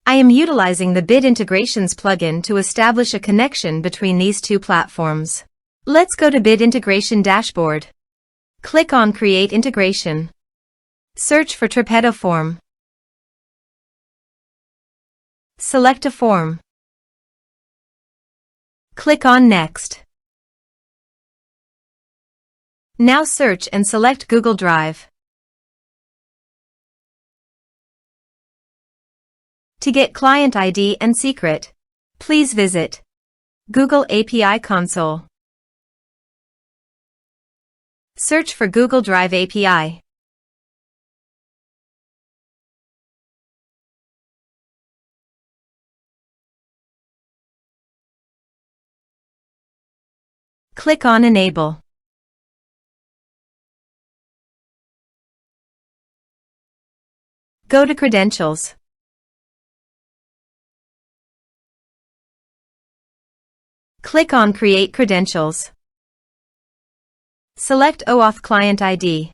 I am utilizing the Bit Integrations plugin to establish a connection between these two platforms. Let's go to Bit Integration Dashboard. Click on Create Integration. Search for Tripetto Form. Select a form. Click on Next. Now search and select Google Drive. To get client ID and secret, please visit Google API Console. Search for Google Drive API. Click on Enable. Go to Credentials. Click on Create Credentials. Select OAuth Client ID.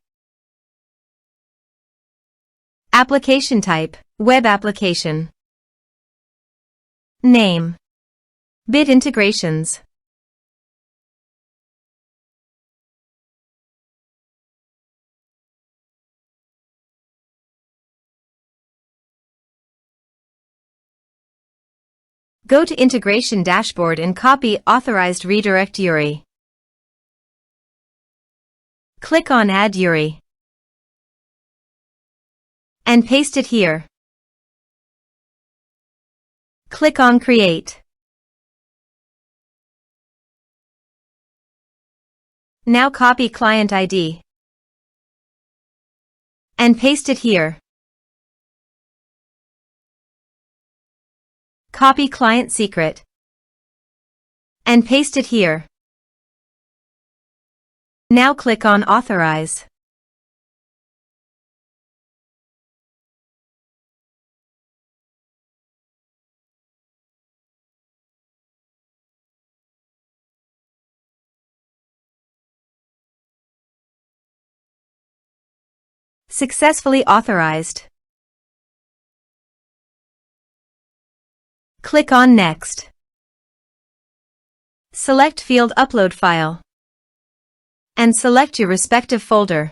Application type, Web Application. Name, Bit Integrations. Go to Integration Dashboard and copy Authorized Redirect URI. Click on Add URI and paste it here. Click on Create. Now copy Client ID and paste it here. Copy Client Secret and paste it here. Now click on Authorize. Successfully authorized. Click on Next. Select Field Upload File and select your respective folder.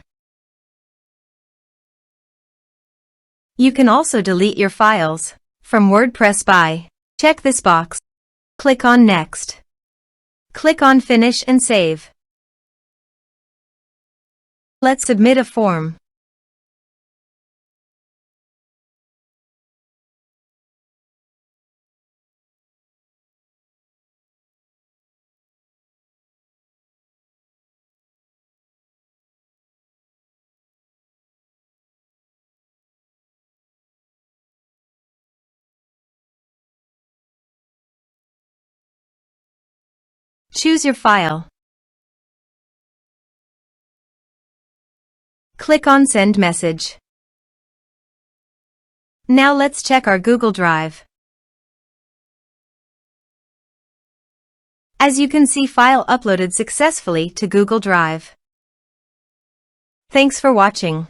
You can also delete your files from WordPress by check this box. Click on Next. Click on Finish and Save. Let's submit a form. Choose your file. Click on Send Message. Now let's check our Google Drive. As you can see, file uploaded successfully to Google Drive. Thanks for watching.